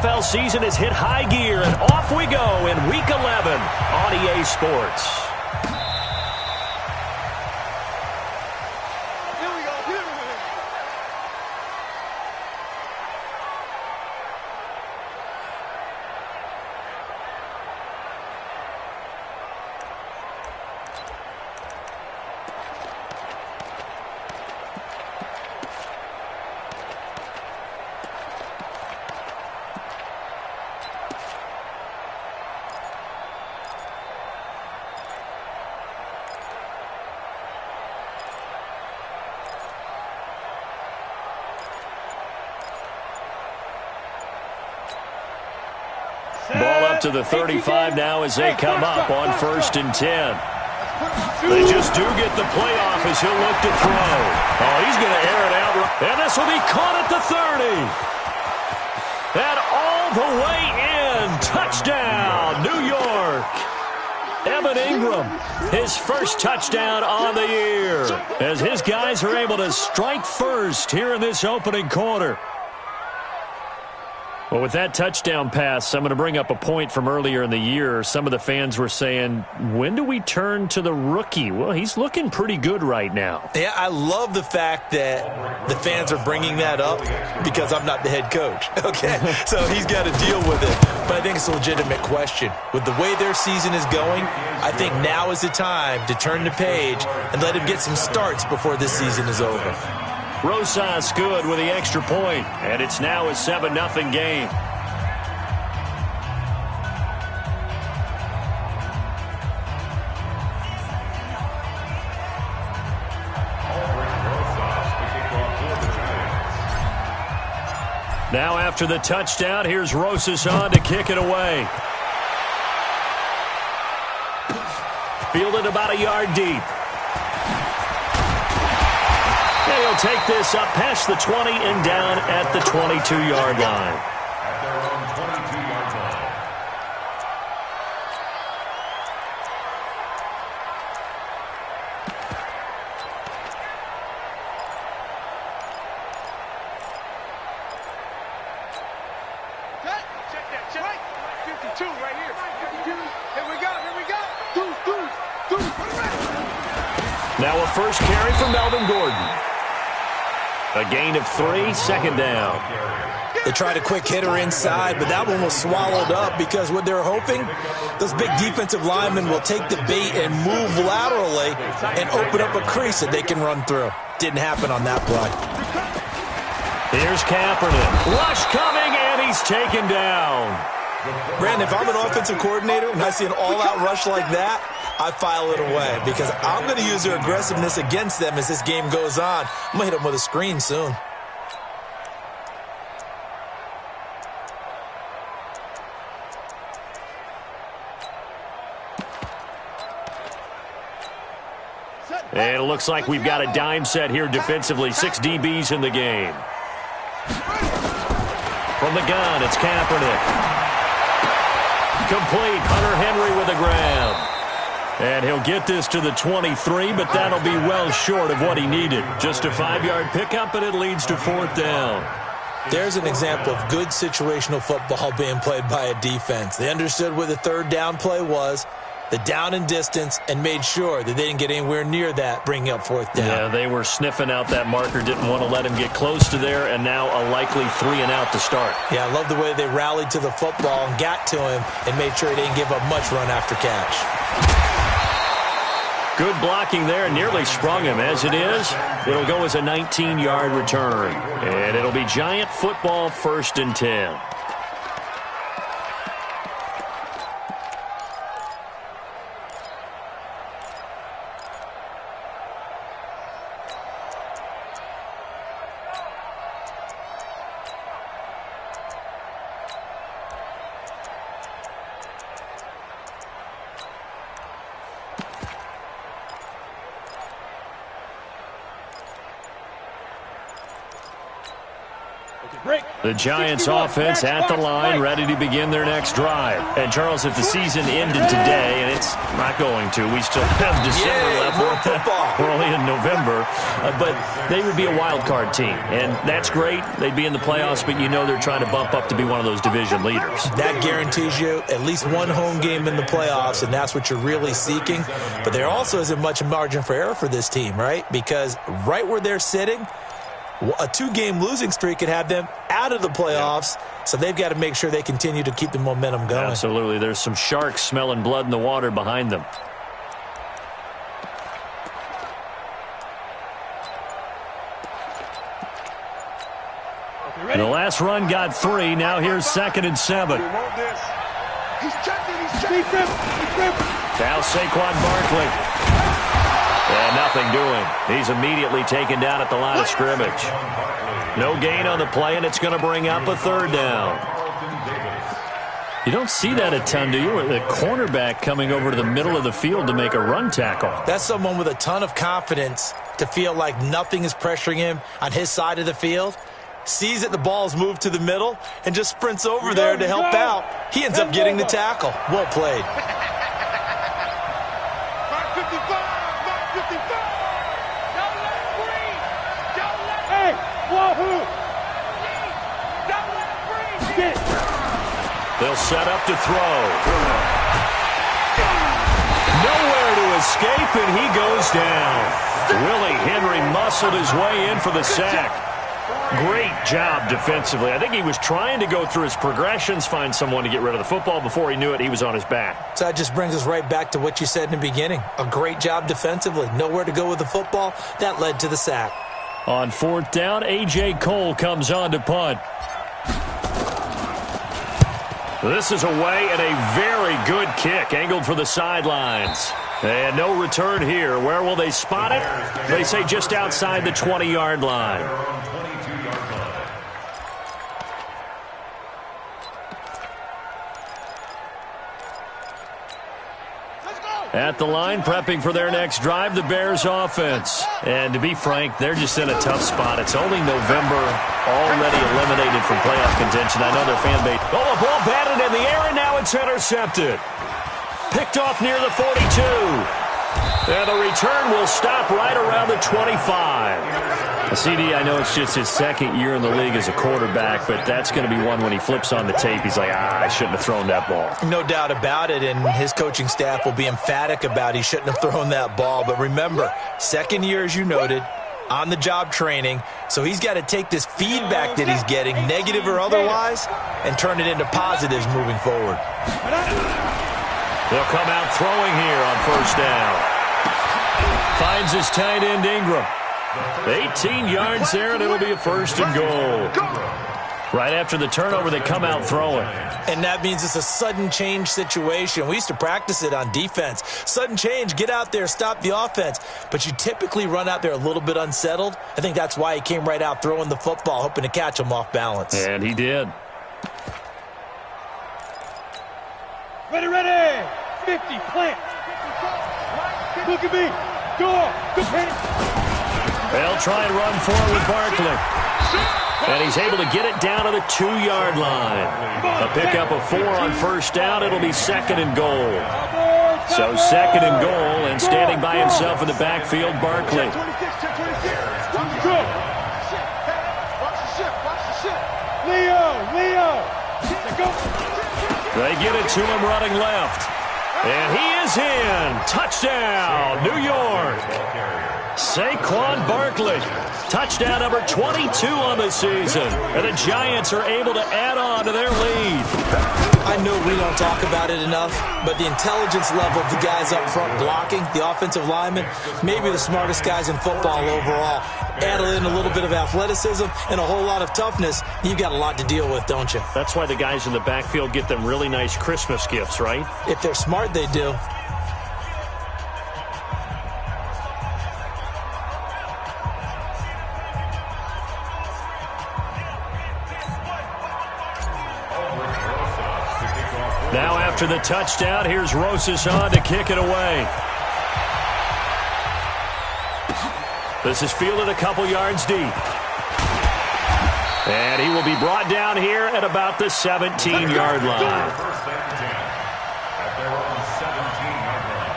NFL season has hit high gear, and off we go in Week 11 on EA Sports. Ball up to the 35 now as they come up on 1st and 10. They just do get the playoff as he'll look to throw. Oh, he's going to air it out. And this will be caught at the 30. And all the way in. Touchdown, New York. Evan Ingram, his first touchdown on the year, as his guys are able to strike first here in this opening quarter. Well, with that touchdown pass, I'm going to bring up a point from earlier in the year. Some of the fans were saying, when do we turn to the rookie? Well, he's looking pretty good right now. Yeah, I love the fact that the fans are bringing that up because I'm not the head coach, okay? So he's got to deal with it. But I think it's a legitimate question. With the way their season is going, I think now is the time to turn the page and let him get some starts before this season is over. Rosas good with the extra point, and it's now a 7-0 game. Now after the touchdown, here's Rosas on to kick it away. Fielded about a yard deep. He'll take this up past the 20 and down at the 22-yard line. At their own 22-yard line. Check that, check. 52 right here. 52. Here we go, here we go. Deuce. Now a first carry for Melvin Gordon. A gain of 3, second down. They tried a quick hitter inside, but that one was swallowed up because what they're hoping, those big defensive linemen will take the bait and move laterally and open up a crease that they can run through. Didn't happen on that play. Here's Kaepernick. Rush coming, and he's taken down. Brandon, if I'm an offensive coordinator and I see an all-out rush like that, I file it away because I'm going to use their aggressiveness against them as this game goes on. I'm going to hit them with a screen soon. And it looks like we've got a dime set here defensively. 6 DBs in the game. From the gun, it's Kaepernick. Complete. Hunter Henry with a grab. And he'll get this to the 23, but that'll be well short of what he needed. Just a 5-yard pickup, and it leads to 4th down. There's an example of good situational football being played by a defense. They understood what the 3rd down play was, the down and distance, and made sure that they didn't get anywhere near that, bringing up 4th down. Yeah, they were sniffing out that marker, didn't want to let him get close to there, and now a likely 3 and out to start. Yeah, I love the way they rallied to the football and got to him and made sure he didn't give up much run after catch. Good blocking there, nearly sprung him. As it is, it'll go as a 19-yard return. And it'll be Giant football, 1st and 10. The Giants offense at the line, ready to begin their next drive. And, Charles, if the season ended today, and it's not going to, we still have December left. We're only in November. But they would be a wild card team. And that's great. They'd be in the playoffs, but you know they're trying to bump up to be one of those division leaders. That guarantees you at least one home game in the playoffs, and that's what you're really seeking. But there also isn't much margin for error for this team, right? Because right where they're sitting, a 2-game losing streak could have them out of the playoffs, so they've got to make sure they continue to keep the momentum going. Absolutely. There's some sharks smelling blood in the water behind them. And the last run got 3. Now here's 2nd and 7. He's checking. Now Saquon Barkley. And nothing doing. He's immediately taken down at the line of scrimmage. No gain on the play, and it's going to bring up a 3rd down. You don't see that a ton, do you? The cornerback coming over to the middle of the field to make a run tackle. That's someone with a ton of confidence to feel like nothing is pressuring him on his side of the field. Sees that the ball's moved to the middle and just sprints over there to help out. He ends up getting the tackle. Well played. They'll set up to throw. Nowhere to escape, and he goes down. Willie Henry muscled his way in for the sack. Great job defensively. I think he was trying to go through his progressions, find someone to get rid of the football. Before he knew it, he was on his back. So that just brings us right back to what you said in the beginning. A great job defensively. Nowhere to go with the football. That led to the sack. On 4th down, A.J. Cole comes on to punt. This is away and a very good kick, angled for the sidelines. And no return here. Where will they spot it? They say just outside the 20-yard line. At the line, prepping for their next drive, the Bears offense. And to be frank, they're just in a tough spot. It's only November, already eliminated from playoff contention. I know their fan base. Oh, a ball batted in the air, and now it's intercepted. Picked off near the 42. And the return will stop right around the 25. CD, I know it's just his 2nd year in the league as a quarterback, but that's going to be one when he flips on the tape. He's like, I shouldn't have thrown that ball. No doubt about it, and his coaching staff will be emphatic about he shouldn't have thrown that ball. But remember, 2nd year, as you noted, on-the-job training, so he's got to take this feedback that he's getting, negative or otherwise, and turn it into positives moving forward. They'll come out throwing here on 1st down. Finds his tight end Ingram. 18 yards there, and it'll be a 1st and goal. Right after the turnover, they come out throwing. And that means it's a sudden change situation. We used to practice it on defense. Sudden change, get out there, stop the offense. But you typically run out there a little bit unsettled. I think that's why he came right out throwing the football, hoping to catch him off balance. And he did. Ready. 50, plant. Look at me. Go. They'll try and run forward with Barkley. And he's able to get it down to the 2-yard line. A pickup of 4 on 1st down. It'll be 2nd and goal. So 2nd and goal, and standing by himself in the backfield, Barkley. Leo. They get it to him running left. And he is in. Touchdown, New York. Saquon Barkley. Touchdown number 22 on the season. And the Giants are able to add on to their lead. I know we don't talk about it enough, but the intelligence level of the guys up front blocking, the offensive linemen, maybe the smartest guys in football overall. Add in a little bit of athleticism and a whole lot of toughness, you've got a lot to deal with, don't you? That's why the guys in the backfield get them really nice Christmas gifts, right? If they're smart, they do. Now after the touchdown, here's Rosas on to kick it away. This is fielded a couple yards deep. And he will be brought down here at about the 17-yard line. First and 10 at their own 17-yard line.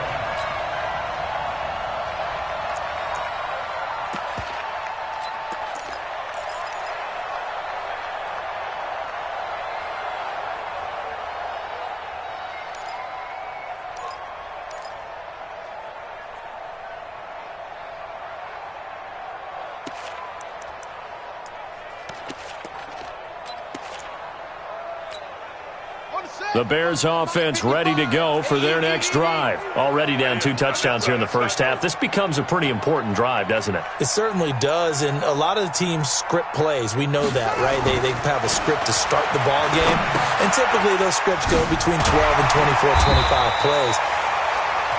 The Bears offense ready to go for their next drive. Already down 2 touchdowns here in the first half. This becomes a pretty important drive, doesn't it? It certainly does, and a lot of the teams script plays. We know that, right? They have a script to start the ball game, and typically those scripts go between 12 and 24, 25 plays.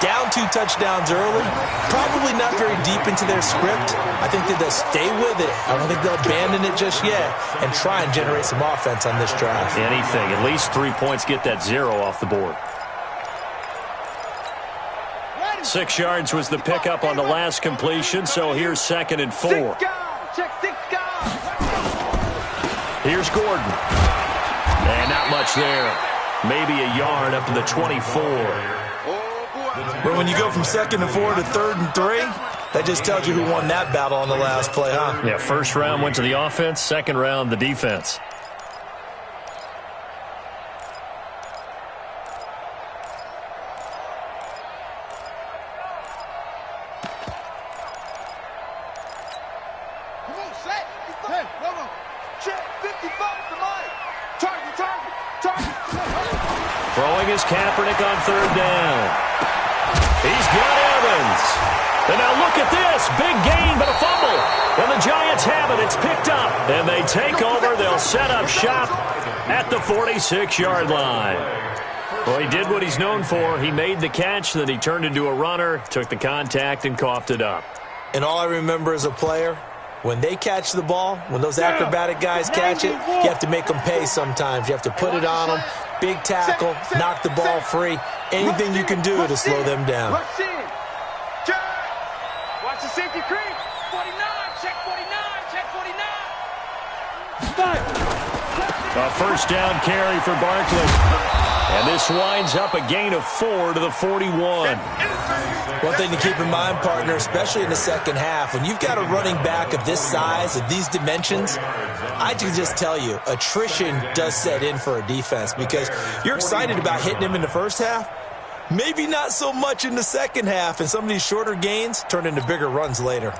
Down 2 touchdowns early, probably not very deep into their script. I think that they'll stay with it. I don't think they'll abandon it just yet and try and generate some offense on this drive. Anything. At least 3 points, get that 0 off the board. 6 yards was the pickup on the last completion, so here's 2nd and 4. Here's Gordon. And not much there. Maybe a yard up to the 24. But when you go from 2nd and 4 to 3rd and 3, that just tells you who won that battle on the last play, huh? Yeah, first round went to the offense, second round the defense. Come on, set. Hey, come on. Check 55 to Mike. Target. Throwing his Kaepernick on 3rd down. He's got Evans. And now look at this. Big gain, but a fumble. And the Giants have it. It's picked up. And they take over. They'll set up shop at the 46-yard line. Well, he did what he's known for. He made the catch, then he turned into a runner, took the contact, and coughed it up. And all I remember as a player, when they catch the ball, when those acrobatic guys catch it, you have to make them pay sometimes. You have to put it on them. Big tackle, knock the ball free. Anything you can do to slow them down. Watch the safety creep. 49, check 49. A first down carry for Barkley. And this winds up a gain of 4 to the 41. One thing to keep in mind, partner, especially in the second half, when you've got a running back of this size, of these dimensions, I can just tell you, attrition does set in for a defense because you're excited about hitting him in the first half, maybe not so much in the second half, and some of these shorter gains turn into bigger runs later.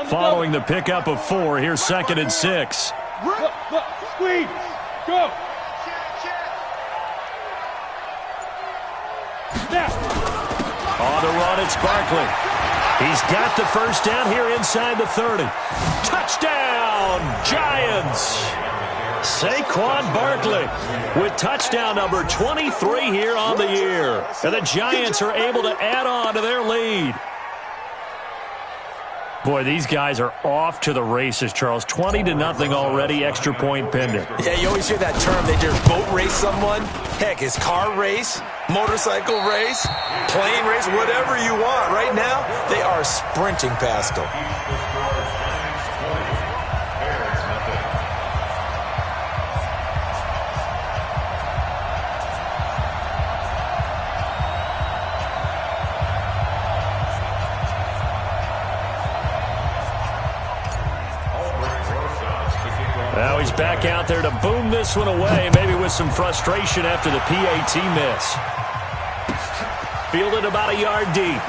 Following the pickup of 4, here's 2nd and 6. Squeeze. Go. On the run, it's Barkley. He's got the first down here inside the 30. Touchdown, Giants! Saquon Barkley with touchdown number 23 here on the year. And the Giants are able to add on to their lead. Boy, these guys are off to the races, Charles. 20-0 already, extra point pending. Yeah, you always hear that term. They just boat race someone. Heck, it's car race, motorcycle race, plane race, whatever you want. Right now, they are sprinting past them. Now he's back out there to boom this one away, maybe with some frustration after the PAT miss. Fielded about a yard deep.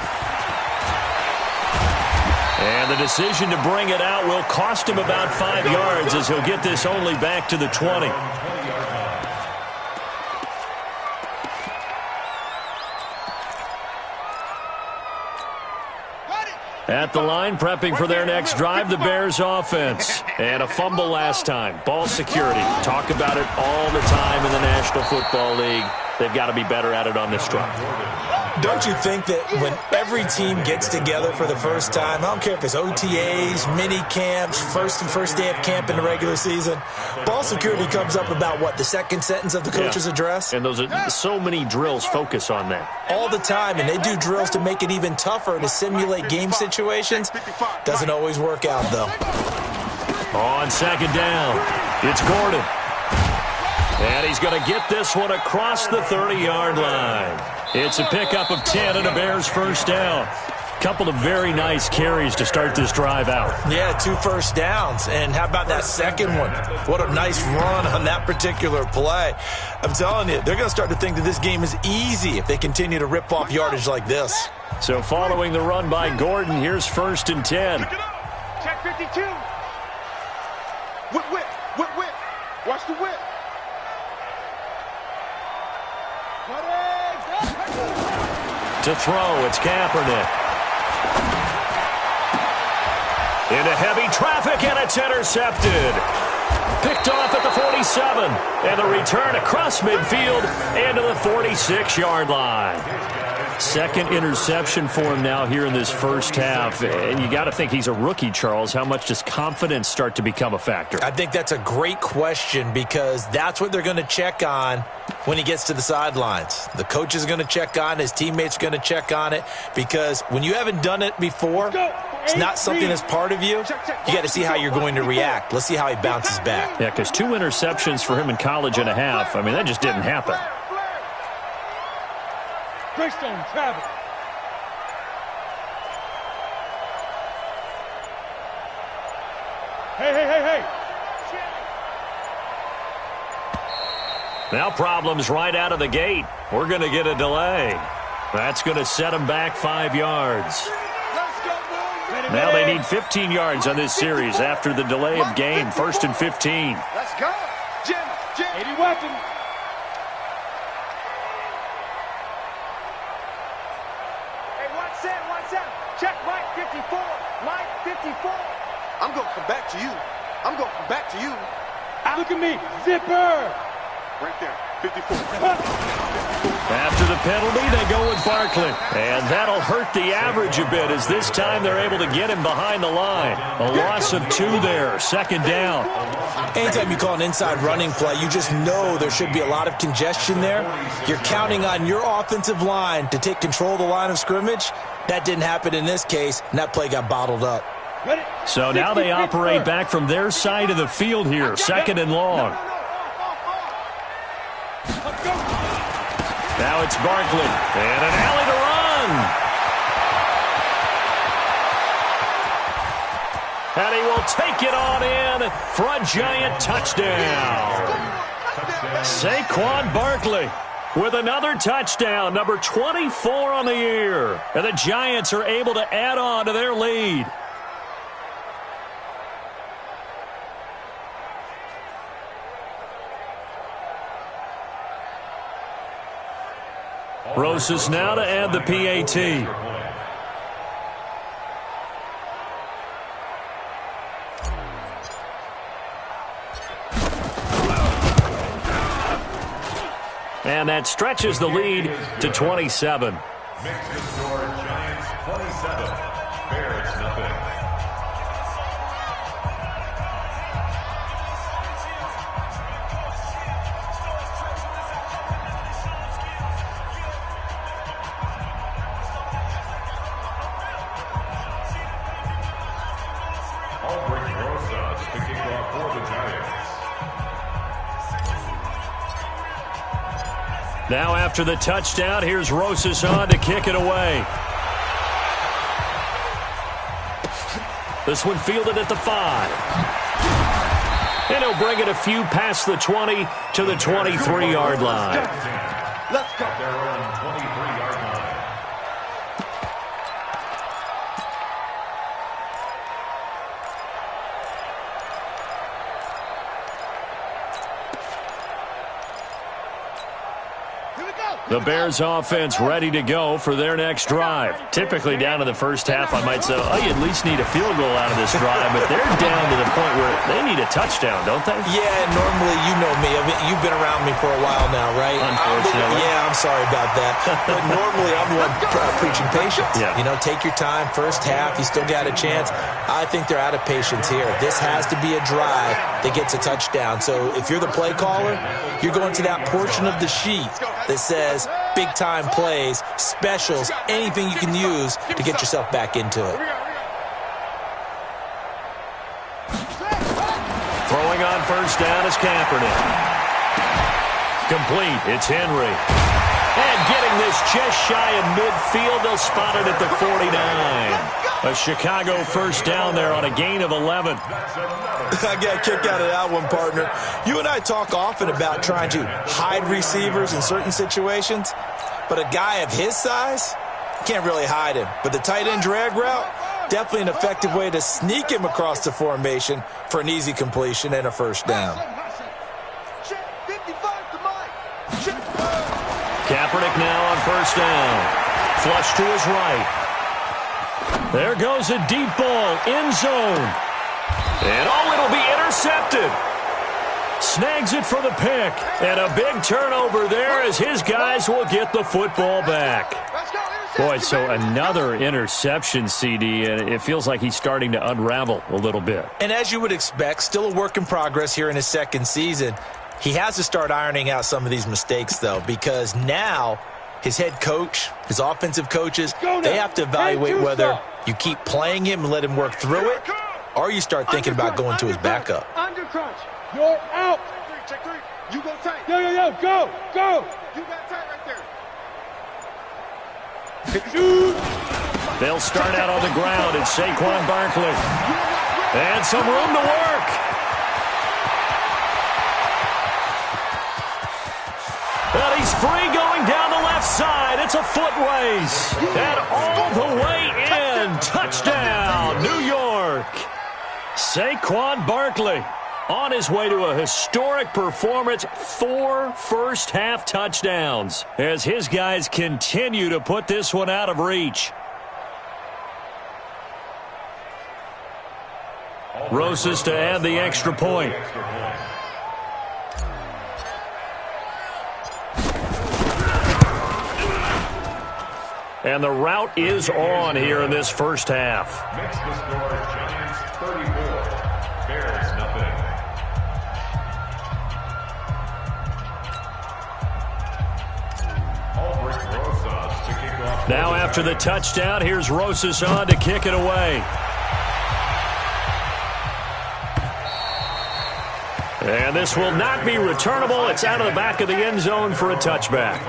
And the decision to bring it out will cost him about 5 yards as he'll get this only back to the 20. At the line, prepping for their next drive, the Bears offense. And a fumble last time. Ball security. Talk about it all the time in the National Football League. They've got to be better at it on this drive. Don't you think that when every team gets together for the first time, I don't care if it's OTAs, mini camps, first day of camp in the regular season, ball security comes up about what, the second sentence of the coach's address? And those are so many drills focus on that. All the time, and they do drills to make it even tougher to simulate game situations. Doesn't always work out, though. On second down, it's Gordon. And he's going to get this one across the 30-yard line. It's a pickup of 10 and a Bears first down. Couple of very nice carries to start this drive out. Yeah, 2 first downs. And how about that second one? What a nice run on that particular play. I'm telling you, they're going to start to think that this game is easy if they continue to rip off yardage like this. So following the run by Gordon, here's first and 10. Check 52. Whip. Watch the whip. To throw, it's Kaepernick. Into heavy traffic, and it's intercepted. Picked off at the 47. And the return across midfield and to the 46-yard line. Second interception for him now here in this first half. And you got to think he's a rookie, Charles. How much does confidence start to become a factor? I think that's a great question because that's what they're going to check on when he gets to the sidelines. The coach is going to check on it. His teammates are going to check on it because when you haven't done it before, it's not something that's part of you. You got to see how you're going to react. Let's see how he bounces back. Yeah, because 2 interceptions for him in college and a half. I mean, that just didn't happen. Greystone travel. Hey. Now problems right out of the gate. We're going to get a delay. That's going to set them back 5 yards. Now they need 15 yards on this series after the delay of game. 1st and 15. Let's go. Jim. 80 weapon. Hey, what's that? Check Mike 54. Mike 54. I'm going to come back to you. Look at me. Zipper. Right there. 54. After the penalty, they go with Barkley. And that'll hurt the average a bit as this time they're able to get him behind the line. A loss of 2 there. Second down. Anytime you call an inside running play, you just know there should be a lot of congestion there. You're counting on your offensive line to take control of the line of scrimmage. That didn't happen in this case, and that play got bottled up. So now they operate back from their side of the field here. 2nd and long. Now it's Barkley. And an alley to run. And he will take it on in for a giant touchdown. Saquon Barkley with another touchdown, number 24 on the year. And the Giants are able to add on to their lead. Rosas now to add the PAT. And that stretches the lead to 27. Makes the score Giants 27, Bears nothing. Now after the touchdown, here's Rosas on to kick it away. This one fielded at the 5. And he'll bring it a few past the 20 to the 23-yard line. Let's go. Their own 23-yard line. Here we go. The Bears offense ready to go for their next drive. Typically down in the first half, I might say, oh, you at least need a field goal out of this drive, but they're down to the point where they need a touchdown, don't they? Yeah, normally, you know me. I mean, you've been around me for a while now, right? Unfortunately. Yeah, I'm sorry about that. But normally, I'm the one preaching patience. Yeah. You know, take your time. First half, you still got a chance. I think they're out of patience here. This has to be a drive that gets a touchdown. So if you're the play caller, you're going to that portion of the sheet that says big-time plays, specials, anything you can use to get yourself back into it. Throwing on first down is Kaepernick. Complete. It's Henry. And getting this just shy of midfield. They'll spot it at the 49. A Chicago first down there on a gain of 11. I got a kick out of that one, partner. You and I talk often about trying to hide receivers in certain situations, but a guy of his size, can't really hide him. But the tight end drag route, definitely an effective way to sneak him across the formation for an easy completion and a first down. Kaepernick now on first down. Flush to his right. There goes a deep ball, end zone. And oh, it'll be intercepted. Snags it for the pick. And a big turnover there as his guys will get the football back. Boy, so another interception, CD, and it feels like he's starting to unravel a little bit. And as you would expect, still a work in progress here in his second season. He has to start ironing out some of these mistakes, though, because now his head coach, his offensive coaches, they have to evaluate whether you keep playing him and let him work through it, or you start thinking about going to his backup. Under crunch. You're out. Check three. You go tight. Yo, go. You got tight right there. They'll start out on the ground. It's Saquon Barkley. And some room to work. And he's free going down the left side. It's a foot race. And all the way in. Touchdown, New York. Saquon Barkley on his way to a historic performance. 4 first-half touchdowns as his guys continue to put this one out of reach. Rosas to add the extra point. And the route is on here in this first half. Makes the score Giants 34, Bears nothing. Rosas to kick off. Now after the touchdown, here's Rosas on to kick it away. And this will not be returnable. It's out of the back of the end zone for a touchback.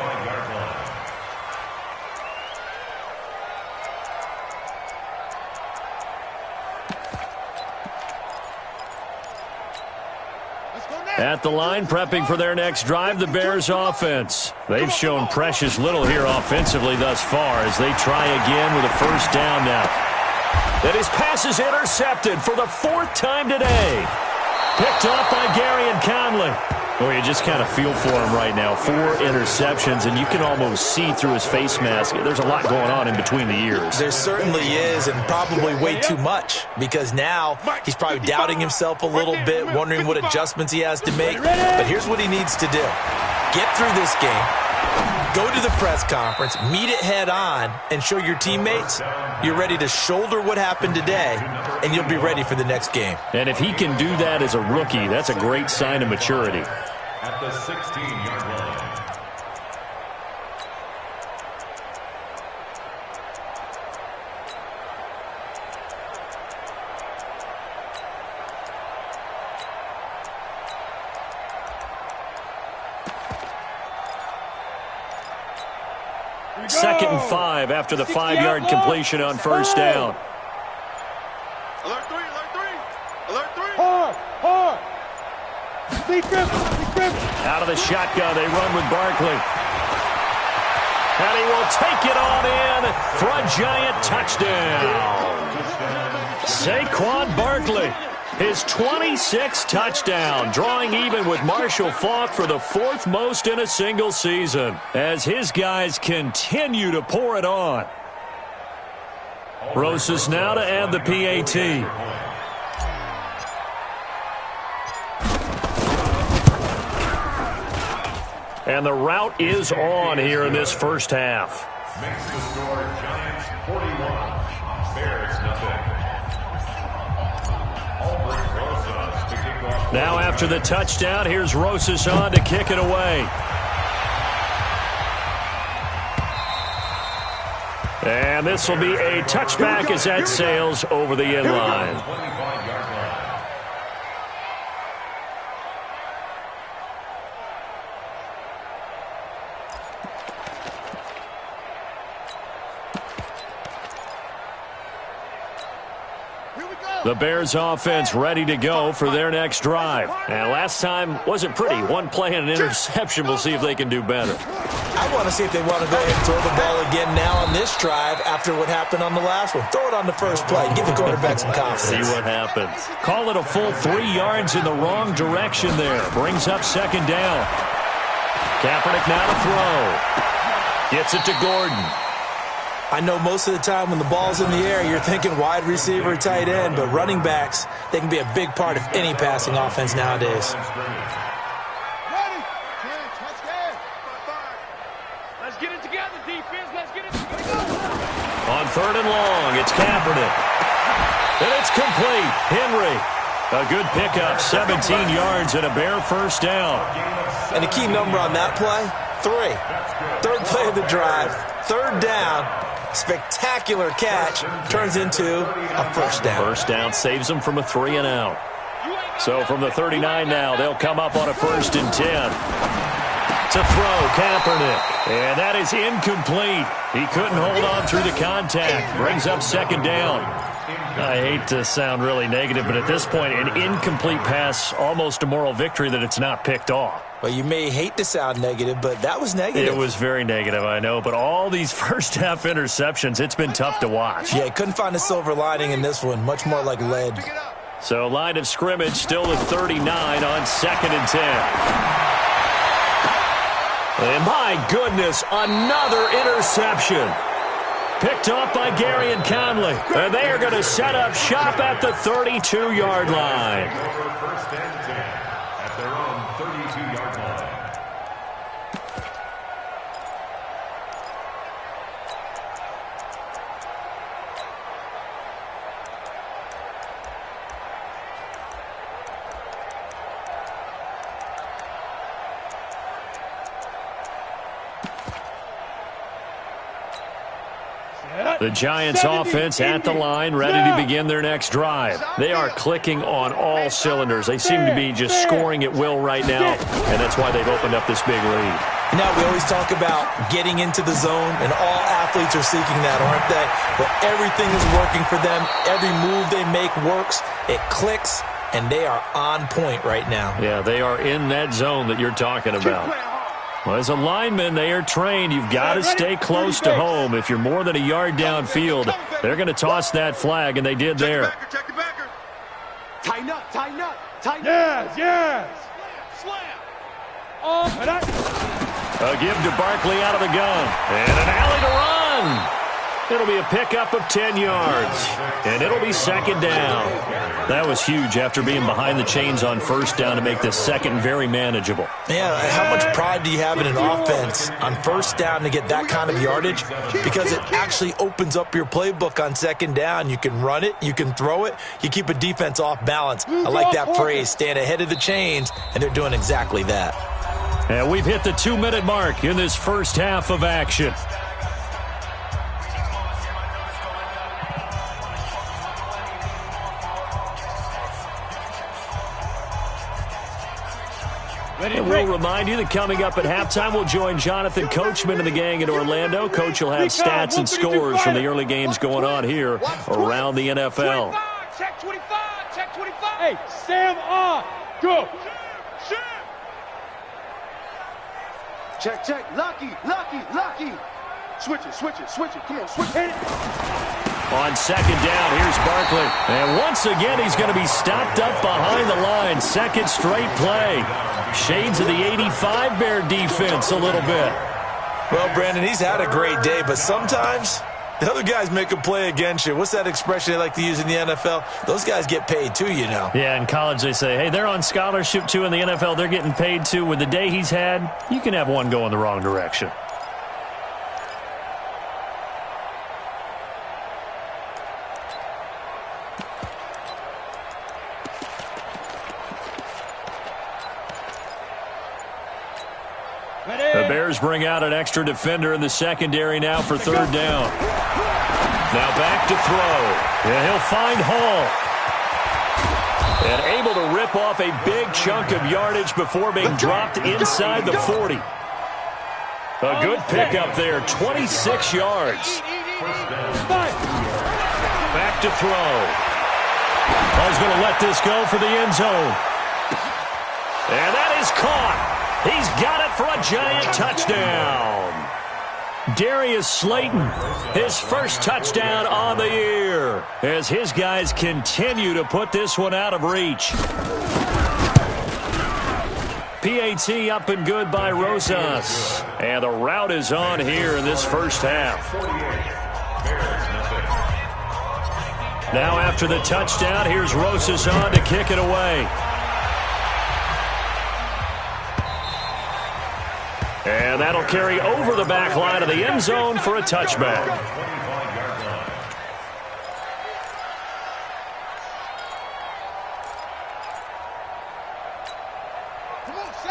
At the line, prepping for their next drive, the Bears offense. They've shown precious little here offensively thus far as they try again with a first down now. And his pass is intercepted for the 4th time today. Picked off by Gary and Conley. Oh, you just kind of feel for him right now. 4 interceptions, and you can almost see through his face mask. There's a lot going on in between the ears. There certainly is, and probably way too much, because now he's probably doubting himself a little bit, wondering what adjustments he has to make. But here's what he needs to do. Get through this game, go to the press conference, meet it head on, and show your teammates you're ready to shoulder what happened today, and you'll be ready for the next game. And if he can do that as a rookie, that's a great sign of maturity. At the 16-yard line. Second and 5 after the 5-yard completion on first down. Alert 3. Alert 3. Hard. Deep grip. Out of the shotgun, they run with Barkley. And he will take it on in for a Giant touchdown. Saquon Barkley, his 26th touchdown, drawing even with Marshall Faulk for the 4th most in a single season, as his guys continue to pour it on. Rosas now to add the PAT. And the route is on here in this first half. Makes the score Giants 41, Bears nothing. Now after the touchdown, here's Rosas on to kick it away. And this will be a touchback as that sails over the end line. The Bears offense ready to go for their next drive. And last time wasn't pretty. One play and an interception. We'll see if they can do better. I want to see if they want to go ahead and throw the ball again now on this drive after what happened on the last one. Throw it on the first play. Give the quarterback some confidence. See what happens. Call it a full 3 yards in the wrong direction there. Brings up second down. Kaepernick now to throw. Gets it to Gordon. I know most of the time when the ball's in the air, you're thinking wide receiver, tight end, but running backs, they can be a big part of any passing offense nowadays. Let's get it together, defense. Let's get it together. On 3rd and long, it's Kaepernick. And it's complete. Henry. A good pickup, 17 yards and a Bear first down. And the key number on that play, 3. 3rd play of the drive, 3rd down. Spectacular catch turns into a first down. First down saves them from a 3 and out. So from the 39 now, they'll come up on a 1st and 10. To throw, Kaepernick. And that is incomplete. He couldn't hold on through the contact. Brings up second down. I hate to sound really negative, but at this point, an incomplete pass, almost a moral victory that it's not picked off. Well, you may hate to sound negative, but that was negative. It was very negative, I know. But all these first-half interceptions, it's been tough to watch. Yeah, couldn't find a silver lining in this one. Much more like lead. So line of scrimmage still at 39 on 2nd and 10. And my goodness, another interception. Picked off by Gary and Conley. And they are going to set up shop at the 32-yard line. First and 10 at their own 32-yard line. The Giants offense at the line, ready to begin their next drive. They are clicking on all cylinders. They seem to be just scoring at will right now, and that's why they've opened up this big lead. Now, we always talk about getting into the zone, and all athletes are seeking that, aren't they? But everything is working for them. Every move they make works. It clicks, and they are on point right now. Yeah, they are in that zone that you're talking about. Well, as a lineman, they are trained. You've got to stay close to home. If you're more than a yard downfield, they're going to toss that flag, and they did there. Check the backer. Tighten up, tighten up, tighten Yes, up. yes. Slam. A give to Barkley out of the gun. And an alley to run. It'll be a pickup of 10 yards. And it'll be second down. That was huge after being behind the chains on first down to make the second very manageable. Yeah, how much pride do you have in an offense on first down to get that kind of yardage? Because it actually opens up your playbook on second down. You can run it, you can throw it, you keep a defense off balance. I like that phrase, staying ahead of the chains, and they're doing exactly that. And we've hit the 2-minute mark in this first half of action. And we'll remind you that coming up at halftime, we'll join Jonathan Coachman and the gang in Orlando. Coach will have stats and scores from the early games going on here around the NFL. Check 25, check 25. Hey, Sam on. Go. Check. Lucky. Switch it. Come on, switch it. On second down, here's Barkley. And once again, he's going to be stopped up behind the line. Second straight play. Shades of the 85 Bear defense a little bit. Well, Brandon, he's had a great day, but sometimes the other guys make a play against you. What's that expression they like to use in the NFL? Those guys get paid too, you know. Yeah, in college they say, hey, they're on scholarship too. In the NFL, they're getting paid too. With the day he's had, you can have one go in the wrong direction. The Bears bring out an extra defender in the secondary now for third down. Now back to throw. Yeah, he'll find Hall. And able to rip off a big chunk of yardage before being dropped inside the 40. A good pickup there, 26 yards. Back to throw. Hall's going to let this go for the end zone. And that is caught. He's got it for a giant touchdown. Darius Slayton, his first touchdown on the year, as his guys continue to put this one out of reach. PAT up and good by Rosas. And the route is on here in this first half. Now after the touchdown, here's Rosas on to kick it away. And that'll carry over the back line of the end zone for a touchback.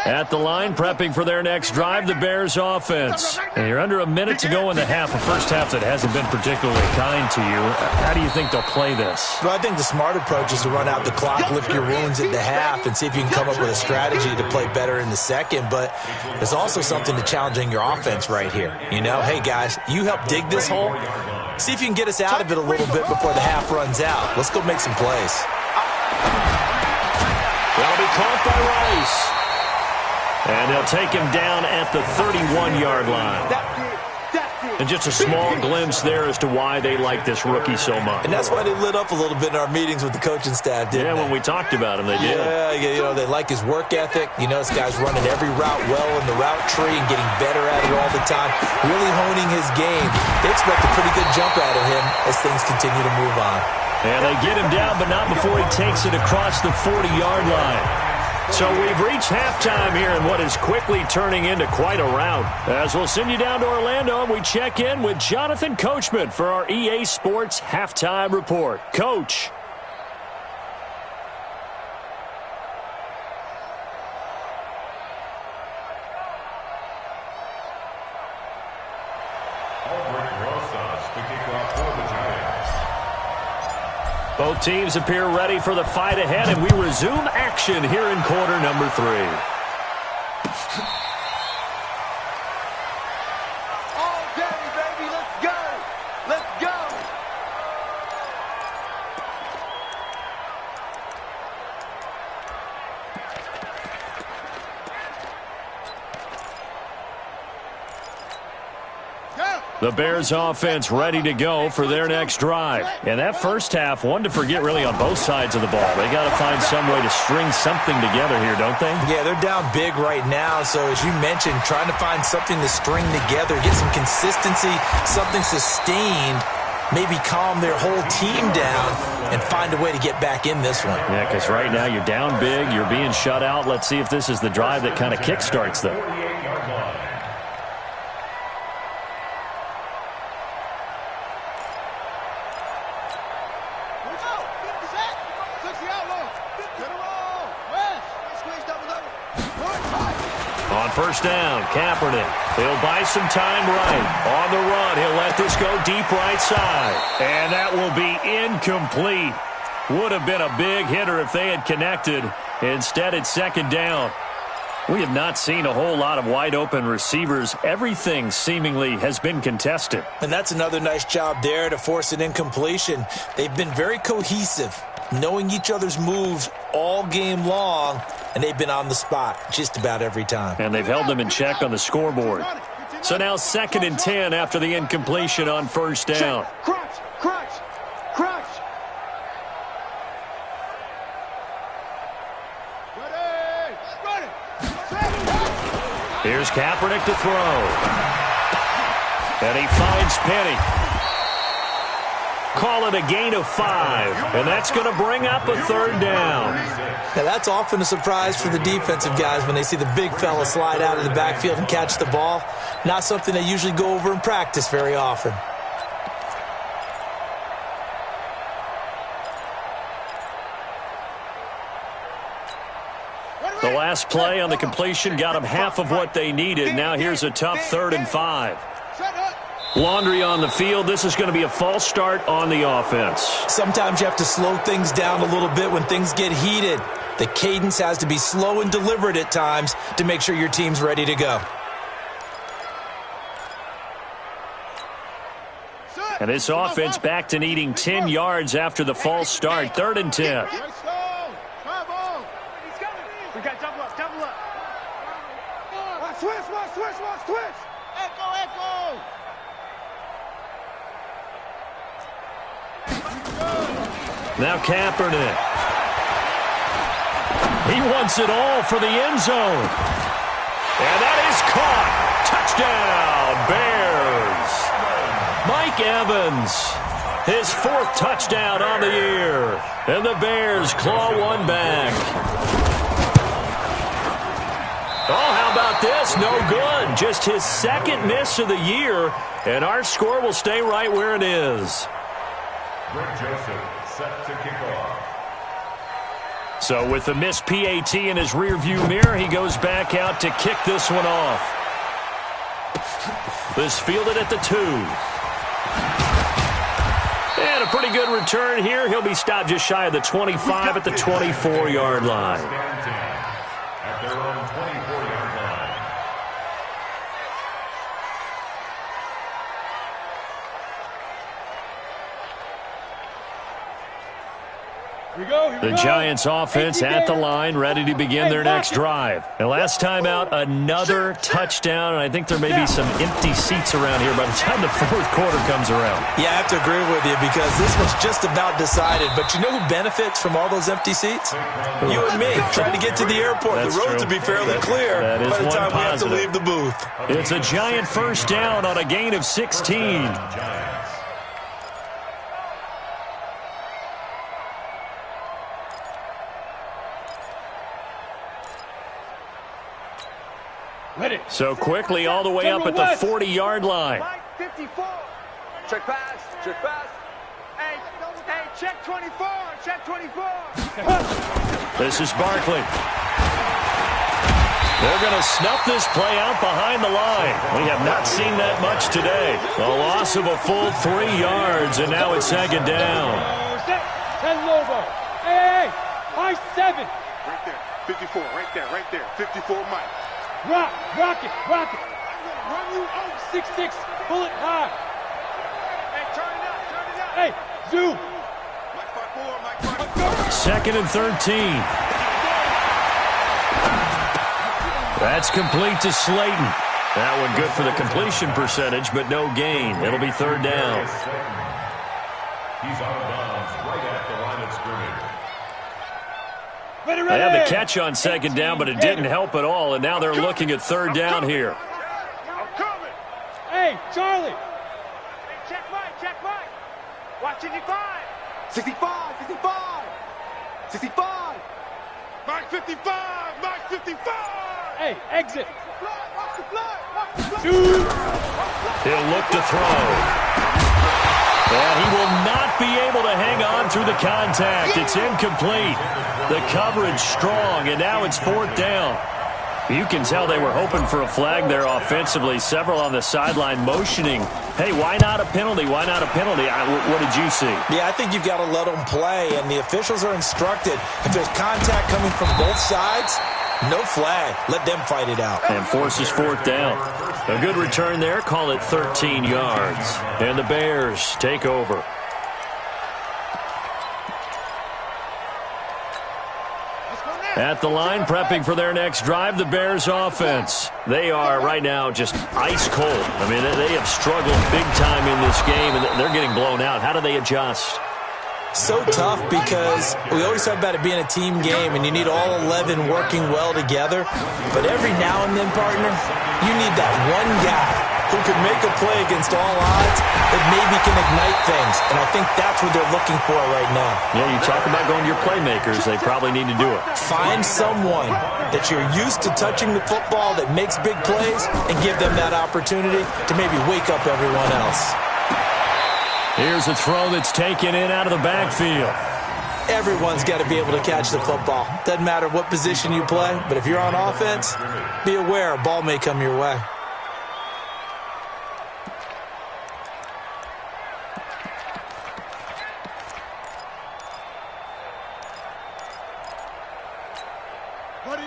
At the line, prepping for their next drive, the Bears offense. And you're under a minute to go in the half, a first half that hasn't been particularly kind to you. How do you think they'll play this? Well, I think the smart approach is to run out the clock, lick your wounds at the half, and see if you can come up with a strategy to play better in the second. But there's also something to challenging your offense right here. You know, hey, guys, you help dig this hole. See if you can get us out of it a little bit before the half runs out. Let's go make some plays. That'll be caught by Rice. And they'll take him down at the 31-yard line. And just a small glimpse there as to why they like this rookie so much. And that's why they lit up a little bit in our meetings with the coaching staff, didn't they? When we talked about him, they did. Yeah, you know, they like his work ethic. You know, this guy's running every route well in the route tree and getting better at it all the time, really honing his game. They expect a pretty good jump out of him as things continue to move on. And they get him down, but not before he takes it across the 40-yard line. So we've reached halftime here in what is quickly turning into quite a rout. As we'll send you down to Orlando, and we check in with Jonathan Coachman for our EA Sports Halftime Report. Coach. Both teams appear ready for the fight ahead, and we resume action here in quarter number 3. All day, baby. Let's go. Let's go. The Bears offense ready to go for their next drive. And that first half, one to forget really on both sides of the ball. They got to find some way to string something together here, don't they? Yeah, they're down big right now. So as you mentioned, trying to find something to string together, get some consistency, something sustained, maybe calm their whole team down and find a way to get back in this one. Yeah, because right now you're down big, you're being shut out. Let's see if this is the drive that kind of kickstarts them. On first down, Kaepernick. He'll buy some time right. On the run, he'll let this go deep right side. And that will be incomplete. Would have been a big hitter if they had connected. Instead, it's second down. We have not seen a whole lot of wide-open receivers. Everything seemingly has been contested. And that's another nice job there to force an incompletion. They've been very cohesive, knowing each other's moves all game long, and they've been on the spot just about every time. And they've held them in check on the scoreboard. So now 2nd and 10 after the incompletion on first down. Crunch, crunch. Here's Kaepernick to throw. And he finds Penny. Call it a gain of 5. And that's going to bring up a third down. Now, that's often a surprise for the defensive guys when they see the big fella slide out of the backfield and catch the ball. Not something they usually go over in practice very often. The last play on the completion got them half of what they needed. Now here's a tough 3rd and 5. Laundry on the field. This is going to be a false start on the offense. Sometimes you have to slow things down a little bit when things get heated. The cadence has to be slow and deliberate at times to make sure your team's ready to go. And this offense back to needing 10 yards after the false start. 3rd and 10. We got double up. Switch. Echo. Now Kaepernick. He wants it all for the end zone. And that is caught. Touchdown, Bears. Mike Evans, his 4th touchdown on the year. And the Bears claw one back. Oh, how about this? No good. Just his 2nd miss of the year. And our score will stay right where it is. Greg Joseph set to kick off. So with the missed PAT in his rearview mirror, he goes back out to kick this one off. This fielded at the 2. And a pretty good return here. He'll be stopped just shy of the 25 at the 24-yard line. At their own 24-yard line. The Giants offense at the line, ready to begin their next drive. And last time out, another touchdown, and I think there may be some empty seats around here by the time the 4th quarter comes around. Yeah, I have to agree with you because this was just about decided. But you know who benefits from all those empty seats? You and me, trying to get to the airport. That's the roads true. will be fairly clear by the time we have to leave the booth. It's a Giant first down on a gain of 16. So quickly all the way up at the 40-yard line. Mike 54. Check pass. Hey, check 24. This is Barkley. They're going to snuff this play out behind the line. We have not seen that much today. A loss of a full 3 yards, and now it's 2nd down. 10 Lobo. Hey, high 7. Right there. 54. Right there. 54 Mike. Rock it. Run you out. 6'6". Pull it high. Hey, turn it up. Hey, zoom. Mike 5-4. 2nd and 13. That's complete to Slayton. That one good for the completion percentage, but no gain. It'll be 3rd down. He's out of bounds right at the line of scrimmage. Ready. They had the catch on 2nd down, but it didn't help at all, and now they're looking at 3rd down here. I'm coming. Hey, Charlie. Hey, check Mike. Watch 55. 65. Mike 55. Hey, exit. Watch the fly. Dude. He'll look to throw. And he will not be able to hang on through the contact. It's incomplete. The coverage strong, and now it's 4th down. You can tell they were hoping for a flag there offensively. Several on the sideline motioning. Hey, why not a penalty? What did you see? Yeah, I think you've got to let them play, and the officials are instructed. If there's contact coming from both sides, no flag. Let them fight it out. And forces 4th down. A good return there. Call it 13 yards. And the Bears take over. At the line, prepping for their next drive, the Bears offense. They are right now just ice cold. I mean, they have struggled big time in this game, and they're getting blown out. How do they adjust? So tough because we always talk about it being a team game and you need all 11 working well together. But every now and then, partner, you need that one guy who can make a play against all odds that maybe can ignite things. And I think that's what they're looking for right now. Yeah, you talk about going to your playmakers. They probably need to do it. Find someone that you're used to touching the football that makes big plays and give them that opportunity to maybe wake up everyone else. Here's a throw that's taken in out of the backfield. Everyone's got to be able to catch the football. Doesn't matter what position you play, but if you're on offense, be aware a ball may come your way.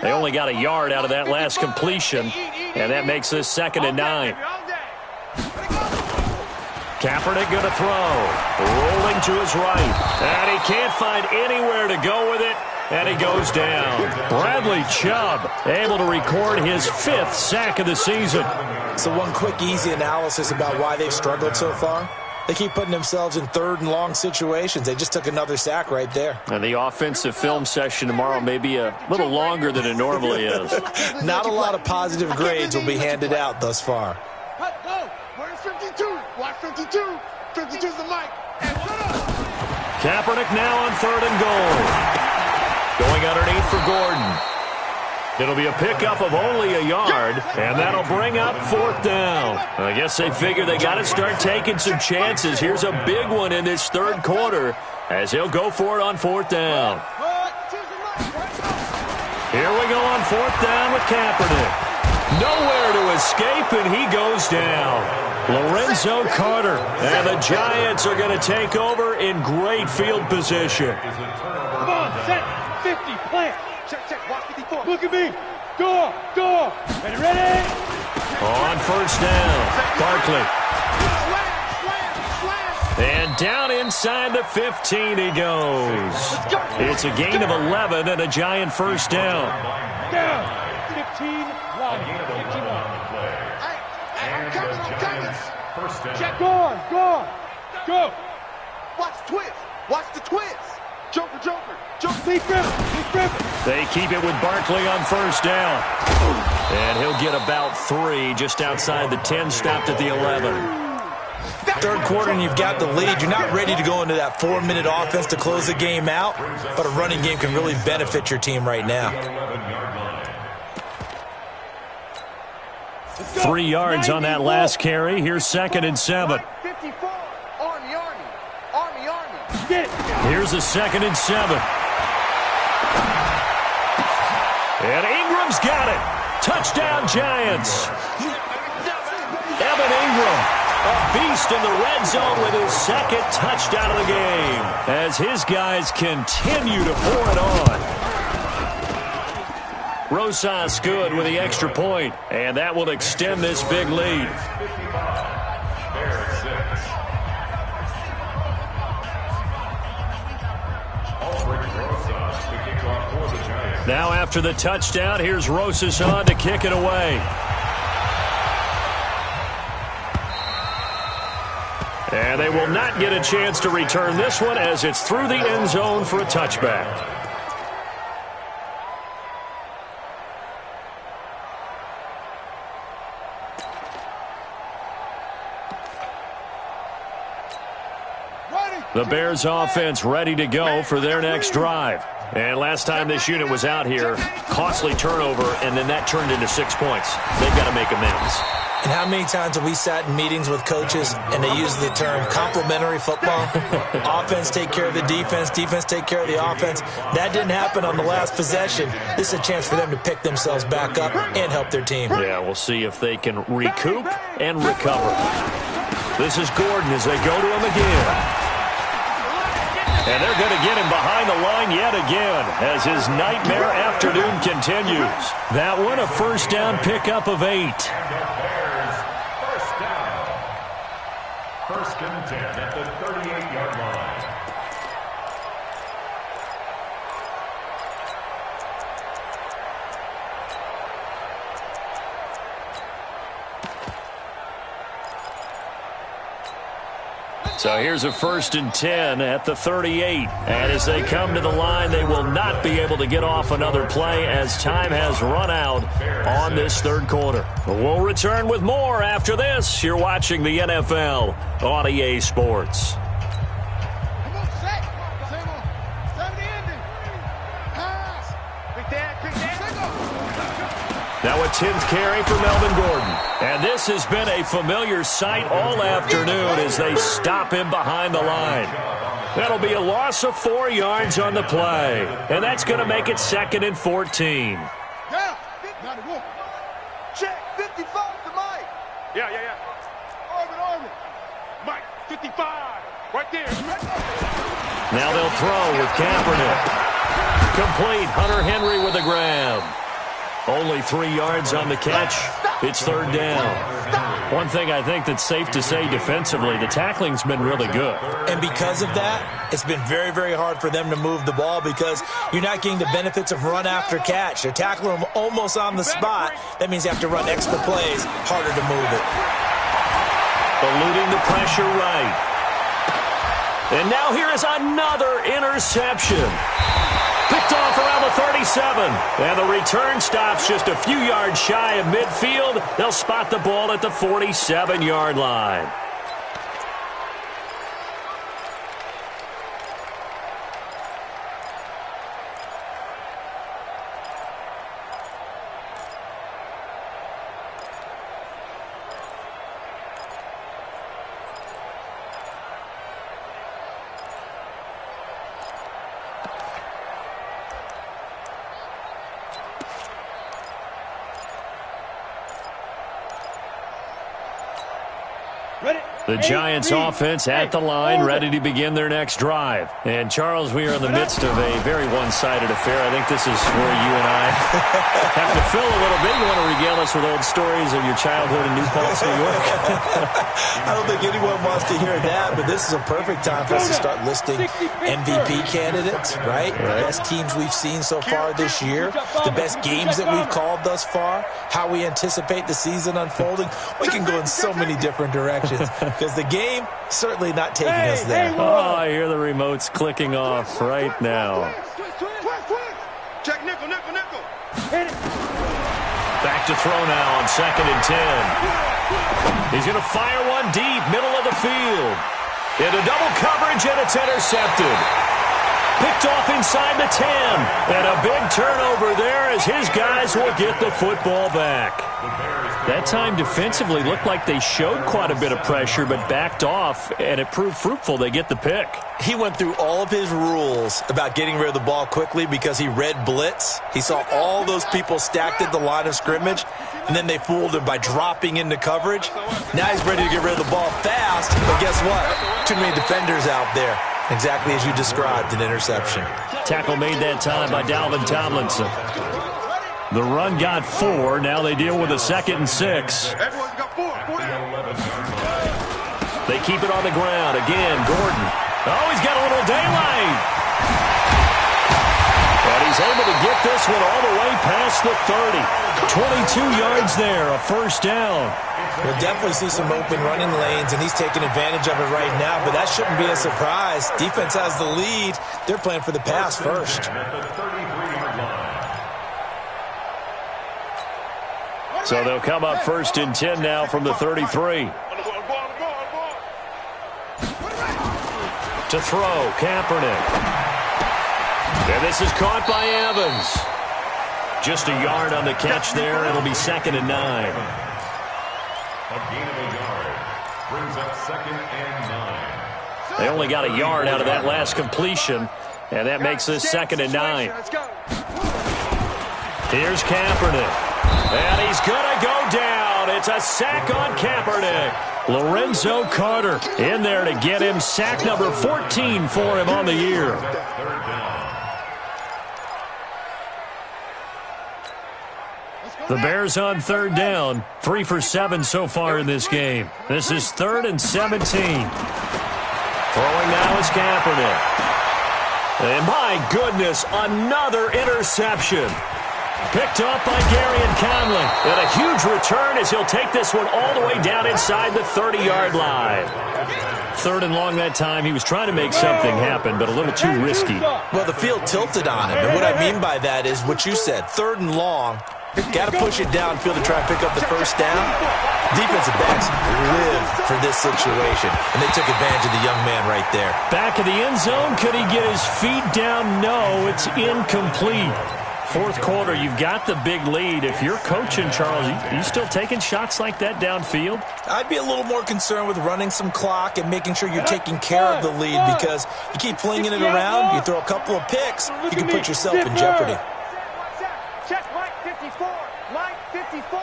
They only got a yard out of that last completion, and that makes this 2nd and 9. Kaepernick going to throw. Rolling to his right. And he can't find anywhere to go with it. And he goes down. Bradley Chubb able to record his 5th sack of the season. So one quick, easy analysis about why they've struggled so far. They keep putting themselves in 3rd and long situations. They just took another sack right there. And the offensive film session tomorrow may be a little longer than it normally is. Not a lot of positive grades will be handed out thus far. Where's 52? Watch 52. 52's the mic. And shut up. Kaepernick now on 3rd and goal. Going underneath for Gordon. It'll be a pickup of only a yard, and that'll bring up 4th down. I guess they figure they got to start taking some chances. Here's a big one in this 3rd quarter as he'll go for it on 4th down. Here we go on 4th down with Kaepernick. Nowhere to escape, and he goes down. Lorenzo Carter, and the Giants are going to take over in great field position. Come on, set, 50, plant. Check, watch 54. Look at me. Go. Ready? On 1st down, Barkley. And down inside the 15 he goes. It's a gain of 11 and a Giant 1st down. Down. 15 line. 15 line. I'm coming. Check. Go. Watch the twist. Joker. Lead Griffin. They keep it with Barkley on 1st down. And he'll get about 3 just outside the 10, stopped at the 11. 3rd quarter and you've got the lead. You're not ready to go into that 4-minute offense to close the game out, but a running game can really benefit your team right now. 3 yards on that last carry. Here's 2nd and 7. 54. Army. Here's a 2nd and 7. And Ingram's got it. Touchdown, Giants. Evan Ingram, a beast in the red zone with his 2nd touchdown of the game as his guys continue to pour it on. Rosas good with the extra point, and that will extend this big lead. Now after the touchdown, here's Rosas on to kick it away. And they will not get a chance to return this one as it's through the end zone for a touchback. The Bears offense ready to go for their next drive. And last time this unit was out here, costly turnover, and then that turned into 6 points. They've got to make amends. And how many times have we sat in meetings with coaches and they use the term complementary football? Offense take care of the defense, defense take care of the offense. That didn't happen on the last possession. This is a chance for them to pick themselves back up and help their team. Yeah, we'll see if they can recoup and recover. This is Gordon as they go to him again. And they're going to get him behind the line yet again as his nightmare afternoon continues. That one, a 1st down pickup of 8. First and 10 at the 38-yard line. So here's a 1st and 10 at the 38. And as they come to the line, they will not be able to get off another play as time has run out on this third quarter. We'll return with more after this. You're watching the NFL on EA Sports. Now a 10th carry for Melvin Gordon. And this has been a familiar sight all afternoon as they stop him behind the line. That'll be a loss of 4 yards on the play. And that's going to make it 2nd and 14. Check, 55 to Mike. Yeah. Orbit. Mike, 55. Right there. Now they'll throw with Kaepernick. Complete. Hunter Henry with a grab. Only 3 yards on the catch. It's 3rd down. One thing I think that's safe to say defensively, the tackling's been really good. And because of that, it's been very, very hard for them to move the ball because you're not getting the benefits of run after catch. They're tackling them almost on the spot. That means you have to run extra plays, harder to move it. Eluding the pressure right. And now here is another interception. Picked off around the 37. And the return stops just a few yards shy of midfield. They'll spot the ball at the 47-yard line. The Giants offense at the line, ready to begin their next drive. And, Charles, we are in the midst of a very one-sided affair. I think this is where you and I have to fill a little bit. You want to regale us with old stories of your childhood in New Paltz, New York? I don't think anyone wants to hear that, but this is a perfect time for us to start listing MVP candidates, right? The best teams we've seen so far this year, the best games that we've called thus far, how we anticipate the season unfolding. We can go in so many different directions. Because the game, certainly not taking us there. Oh, I hear the remotes clicking off right now. Check nickel. Back to throw now on 2nd and 10. He's going to fire one deep, middle of the field. Into double coverage, and it's intercepted. Picked off inside the 10. And a big turnover there as his guys will get the football back. That time defensively looked like they showed quite a bit of pressure but backed off, and it proved fruitful. They get the pick. He went through all of his rules about getting rid of the ball quickly because he read blitz. He saw all those people stacked at the line of scrimmage, and then they fooled him by dropping into coverage. Now he's ready to get rid of the ball fast, but guess what? Too many defenders out there. Exactly as you described, an interception. Tackle made that time by Dalvin Tomlinson. The run got 4. Now they deal with a 2nd and 6. Everyone's got 4. They keep it on the ground. Again, Gordon. Oh, he's got a little daylight. And he's able to get this one all the way past the 30. 22 yards there, a 1st down. We'll definitely see some open running lanes, and he's taking advantage of it right now, but that shouldn't be a surprise. Defense has the lead. They're playing for the pass first. So they'll come up 1st and 10 now from the 33. To throw, Kaepernick. And this is caught by Evans. Just a yard on the catch there. It'll be 2nd and 9. A gain of a yard brings up 2nd and 9. They only got a yard out of that last completion, and that makes this 2nd and 9. Here's Kaepernick. And he's going to go down. It's a sack on Kaepernick. Lorenzo Carter in there to get him sack number 14 for him on the year. The Bears on 3rd down. 3 for 7 so far in this game. This is 3rd and 17. Throwing now is Kaepernick. And my goodness, another interception. Picked off by Gary and Conley. And a huge return as he'll take this one all the way down inside the 30-yard line. 3rd and long that time. He was trying to make something happen, but a little too risky. Well, the field tilted on him. And what I mean by that is what you said. 3rd and long. Got to push it downfield to try and pick up the first down. Defensive backs live for this situation, and they took advantage of the young man right there. Back of the end zone. Could he get his feet down? No, it's incomplete. 4th quarter, you've got the big lead. If you're coaching, Charles, you still taking shots like that downfield? I'd be a little more concerned with running some clock and making sure you're taking care of the lead, because you keep flinging it around, you throw a couple of picks, you can put yourself in jeopardy. Check Mike 54. Mike 54.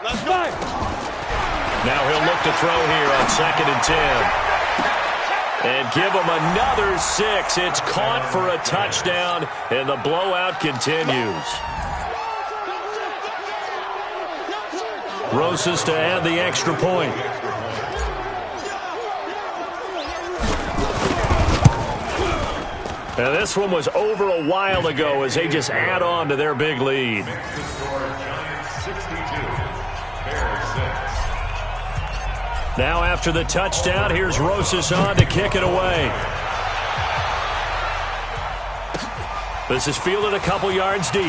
Let's go. Now he'll look to throw here on 2nd and 10. And give him another 6. It's caught for a touchdown, and the blowout continues. Rosas to add the extra point. Now this one was over a while ago as they just add on to their big lead. Now after the touchdown, here's Rosas on to kick it away. This is fielded a couple yards deep.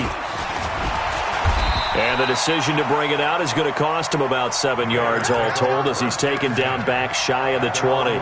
And the decision to bring it out is going to cost him about 7 yards all told as he's taken down back shy of the 20.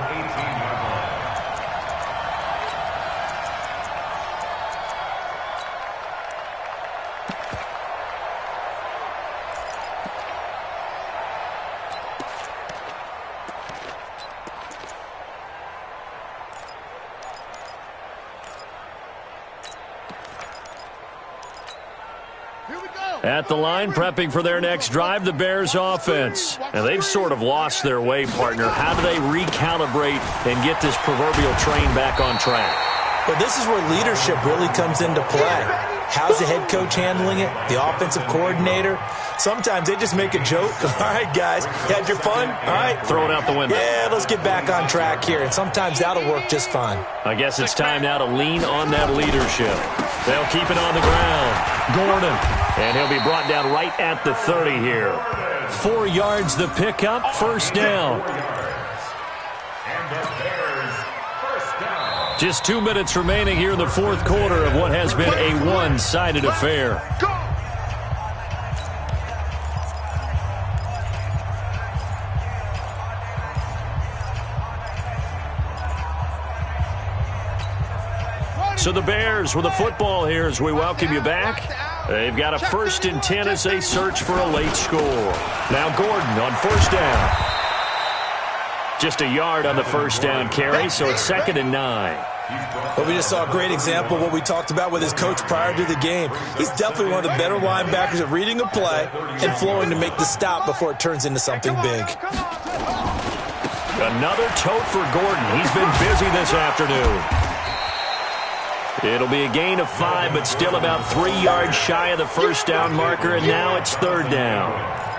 At the line, prepping for their next drive, the Bears offense. And they've sort of lost their way, partner. How do they recalibrate and get this proverbial train back on track? Well, this is where leadership really comes into play. How's the head coach handling it? The offensive coordinator? Sometimes they just make a joke. All right, guys, you had your fun? All right. Throw it out the window. Yeah, let's get back on track here. And sometimes that'll work just fine. I guess it's time now to lean on that leadership. They'll keep it on the ground. Gordon. And he'll be brought down right at the 30 here. 4 yards the pickup, 1st down. Just 2 minutes remaining here in the 4th quarter of what has been a one-sided affair. So the Bears with the football here as we welcome you back. They've got a 1st and 10 as they search for a late score. Now Gordon on 1st down. Just a yard on the 1st down carry, so it's 2nd and 9. Well, we just saw a great example of what we talked about with his coach prior to the game. He's definitely one of the better linebackers at reading a play and flowing to make the stop before it turns into something big. Another tote for Gordon. He's been busy this afternoon. It'll be a gain of 5, but still about 3 yards shy of the 1st down marker, and now it's 3rd down.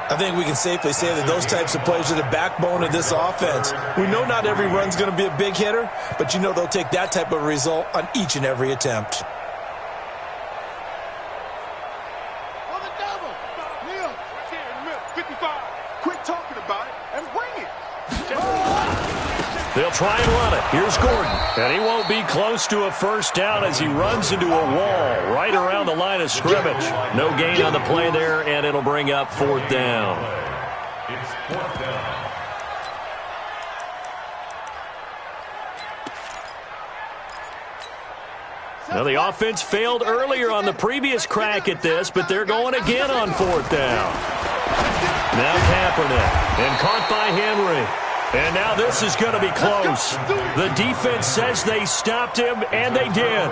I think we can safely say that those types of plays are the backbone of this offense. We know not every run's going to be a big hitter, but you know they'll take that type of result on each and every attempt. On the double. Neil, 55. Quit talking about it and bring it. They'll try and run it. Here's Gordon. And he won't be close to a 1st down as he runs into a wall right around the line of scrimmage. No gain on the play there, and it'll bring up 4th down. It's 4th down. Now, the offense failed earlier on the previous crack at this, but they're going again on 4th down. Now Kaepernick, and caught by Henry. And now this is going to be close. The defense says they stopped him, and they did.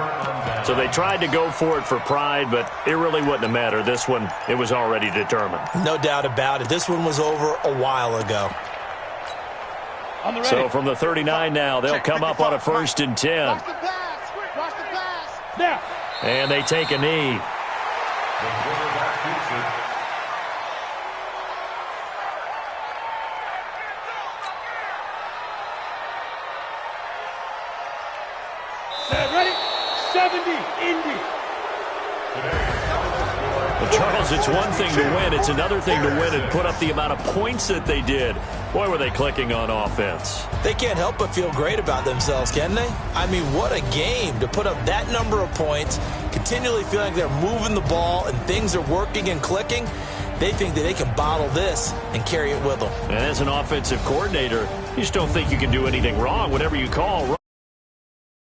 So they tried to go for it for pride, but it really wouldn't have mattered. This one, it was already determined. No doubt about it. This one was over a while ago. So from the 39 now, they'll come up on a 1st and 10. Watch the pass. Watch the pass. Now. And they take a knee. The quarterback keeps it. Ready? 70, Indy. The Charles, it's one thing to win. It's another thing to win and put up the amount of points that they did. Boy, were they clicking on offense. They can't help but feel great about themselves, can they? I mean, what a game to put up that number of points, continually feeling like they're moving the ball and things are working and clicking. They think that they can bottle this and carry it with them. And as an offensive coordinator, you just don't think you can do anything wrong. Whatever you call